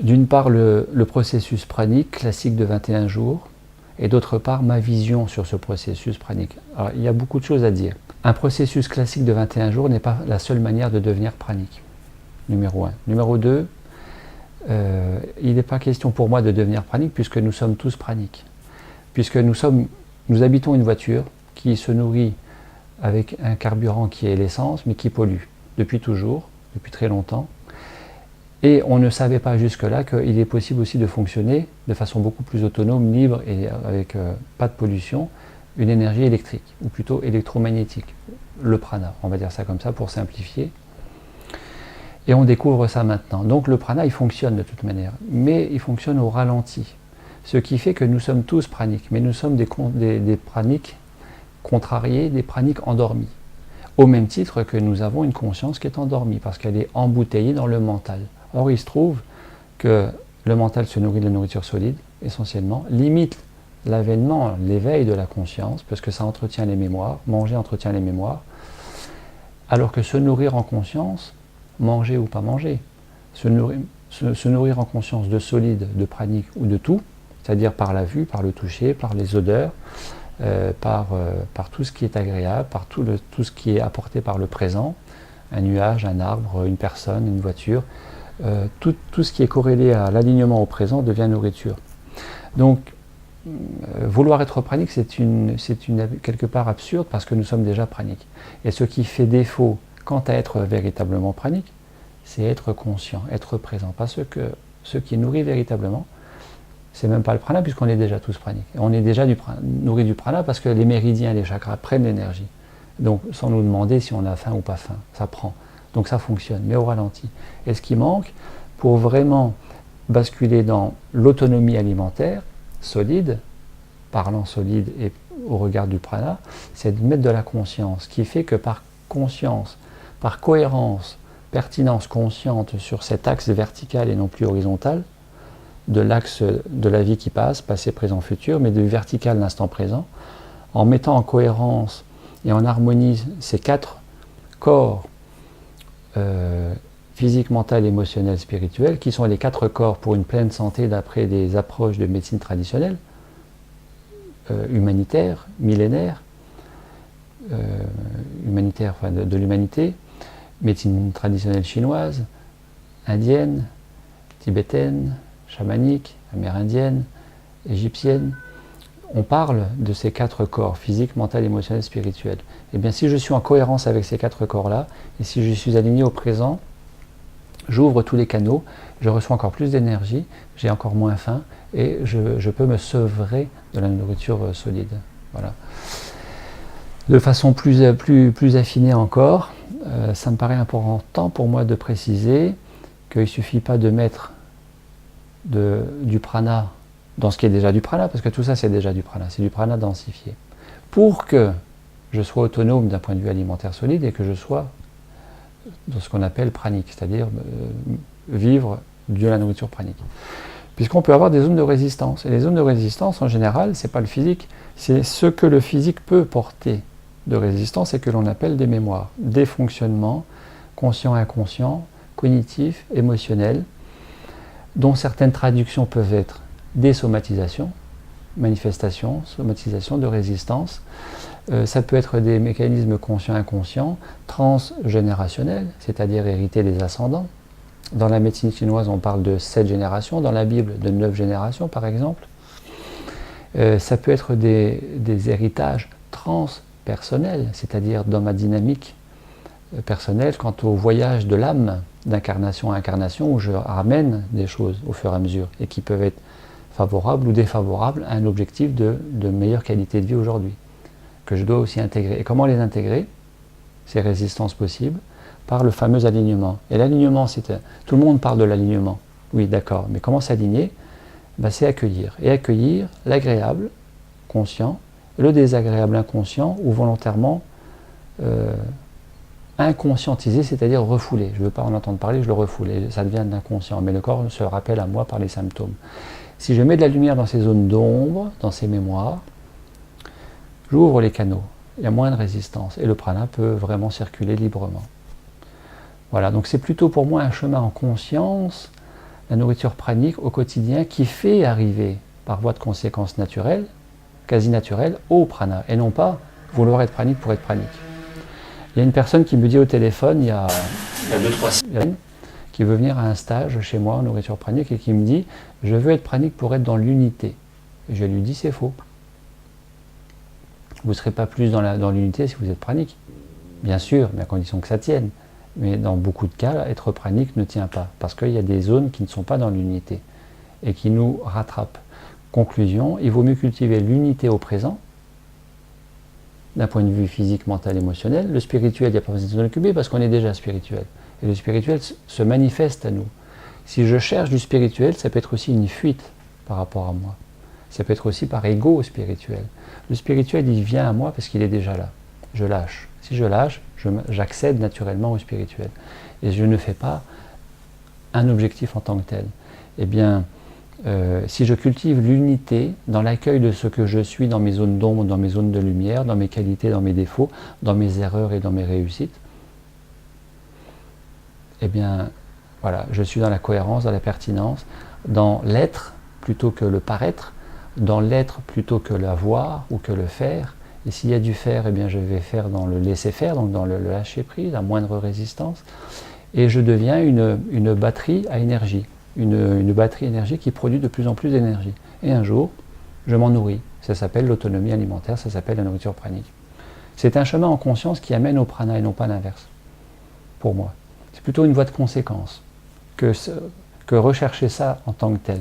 D'une part, le processus pranique classique de 21 jours, et d'autre part, ma vision sur ce processus pranique. Alors, il y a beaucoup de choses à dire. Un processus classique de 21 jours n'est pas la seule manière de devenir pranique, numéro 1. Numéro 2, il n'est pas question pour moi de devenir pranique puisque nous sommes tous praniques. Puisque nous habitons une voiture qui se nourrit avec un carburant qui est l'essence, mais qui pollue depuis toujours, depuis très longtemps. Et on ne savait pas jusque-là qu'il est possible aussi de fonctionner de façon beaucoup plus autonome, libre et avec pas de pollution, une énergie électrique, ou plutôt électromagnétique, le prana, on va dire ça comme ça pour simplifier. Et on découvre ça maintenant. Donc le prana, il fonctionne de toute manière, mais il fonctionne au ralenti. Ce qui fait que nous sommes tous praniques, mais nous sommes des praniques contrariés, des praniques endormis. Au même titre que nous avons une conscience qui est endormie, parce qu'elle est embouteillée dans le mental. Or, il se trouve que le mental se nourrit de la nourriture solide, essentiellement, limite l'avènement, l'éveil de la conscience, parce que ça entretient les mémoires, manger entretient les mémoires, alors que se nourrir en conscience, manger ou pas manger, se nourrir en conscience de solide, de pranique ou de tout, c'est-à-dire par la vue, par le toucher, par les odeurs, par tout ce qui est agréable, par tout ce qui est apporté par le présent, un nuage, un arbre, une personne, une voiture, tout ce qui est corrélé à l'alignement au présent devient nourriture. Donc, vouloir être pranique, c'est quelque part absurde parce que nous sommes déjà praniques. Et ce qui fait défaut quant à être véritablement pranique, c'est être conscient, être présent. Parce que ce qui nourrit véritablement, c'est même pas le prana puisqu'on est déjà tous praniques. On est déjà nourri du prana parce que les méridiens, les chakras prennent l'énergie. Donc, sans nous demander si on a faim ou pas faim, ça prend. Donc ça fonctionne, mais au ralenti. Et ce qui manque, pour vraiment basculer dans l'autonomie alimentaire, solide, parlant solide et au regard du prana, c'est de mettre de la conscience, qui fait que par conscience, par cohérence, pertinence consciente sur cet axe vertical et non plus horizontal, de l'axe de la vie qui passe, passé, présent, futur, mais du vertical l'instant présent, en mettant en cohérence et en harmonie ces 4 corps, physique, mental, émotionnel, spirituel, qui sont les 4 corps pour une pleine santé d'après des approches de médecine traditionnelle, humanitaire, millénaire, humanitaire enfin de l'humanité, médecine traditionnelle chinoise, indienne, tibétaine, chamanique, amérindienne, égyptienne. On parle de ces 4 corps, physique, mental, émotionnel, spirituel. Et bien si je suis en cohérence avec ces 4 corps-là, et si je suis aligné au présent, j'ouvre tous les canaux, je reçois encore plus d'énergie, j'ai encore moins faim, et je peux me sevrer de la nourriture solide. Voilà. De façon plus affinée encore, ça me paraît important pour moi de préciser qu'il ne suffit pas de mettre du prana dans ce qui est déjà du prana, parce que tout ça c'est déjà du prana, c'est du prana densifié. Pour que je sois autonome d'un point de vue alimentaire solide et que je sois dans ce qu'on appelle pranique, c'est-à-dire vivre de la nourriture pranique. Puisqu'on peut avoir des zones de résistance. Et les zones de résistance, en général, ce n'est pas le physique, c'est ce que le physique peut porter de résistance et que l'on appelle des mémoires, des fonctionnements conscients, inconscients, cognitifs, émotionnels, dont certaines traductions peuvent être des somatisations, manifestations, somatisations de résistance. Ça peut être des mécanismes conscients, inconscients, transgénérationnels, c'est-à-dire hérités des ascendants. Dans la médecine chinoise, on parle de 7 générations, dans la Bible, de 9 générations, par exemple. Ça peut être des héritages transpersonnels, c'est-à-dire dans ma dynamique personnelle, quant au voyage de l'âme, d'incarnation à incarnation, où je ramène des choses au fur et à mesure, et qui peuvent être favorables ou défavorables à un objectif de meilleure qualité de vie aujourd'hui, que je dois aussi intégrer. Et comment les intégrer, ces résistances possibles? Par le fameux alignement. Et l'alignement, tout le monde parle de l'alignement. Oui, d'accord, mais comment s'aligner? C'est accueillir. Et accueillir l'agréable, conscient, le désagréable, inconscient, ou volontairement inconscientiser, c'est-à-dire refouler. Je ne veux pas en entendre parler, je le refoule, et ça devient de l'inconscient, mais le corps se rappelle à moi par les symptômes. Si je mets de la lumière dans ces zones d'ombre, dans ces mémoires, j'ouvre les canaux, il y a moins de résistance, et le prana peut vraiment circuler librement. Voilà, donc c'est plutôt pour moi un chemin en conscience, la nourriture pranique au quotidien qui fait arriver, par voie de conséquence naturelle, quasi naturelle, au prana, et non pas vouloir être pranique pour être pranique. Il y a une personne qui me dit au téléphone, il y a 2-3 semaines, qui veut venir à un stage chez moi en nourriture pranique et qui me dit « Je veux être pranique pour être dans l'unité ». Et je lui dis « C'est faux. Vous ne serez pas plus dans l'unité si vous êtes pranique. Bien sûr, mais à condition que ça tienne. Mais dans beaucoup de cas, être pranique ne tient pas, parce qu'il y a des zones qui ne sont pas dans l'unité et qui nous rattrapent. Conclusion, il vaut mieux cultiver l'unité au présent, d'un point de vue physique, mental, émotionnel. Le spirituel, il n'y a pas besoin de s'en occuper parce qu'on est déjà spirituel. Et le spirituel se manifeste à nous. Si je cherche du spirituel, ça peut être aussi une fuite par rapport à moi. Ça peut être aussi par ego spirituel. Le spirituel, il vient à moi parce qu'il est déjà là. Je lâche. Si je lâche, j'accède naturellement au spirituel. Et je ne fais pas un objectif en tant que tel. Eh bien, si je cultive l'unité dans l'accueil de ce que je suis, dans mes zones d'ombre, dans mes zones de lumière, dans mes qualités, dans mes défauts, dans mes erreurs et dans mes réussites, eh bien, voilà, je suis dans la cohérence, dans la pertinence, dans l'être plutôt que le paraître, dans l'être plutôt que l'avoir ou que le faire. Et s'il y a du faire, eh bien, je vais faire dans le laisser-faire, donc dans le lâcher-prise, à moindre résistance. Et je deviens une batterie à énergie, une batterie énergie qui produit de plus en plus d'énergie. Et un jour, je m'en nourris. Ça s'appelle l'autonomie alimentaire, ça s'appelle la nourriture pranique. C'est un chemin en conscience qui amène au prana et non pas l'inverse, pour moi. C'est plutôt une voie de conséquence que rechercher ça en tant que tel.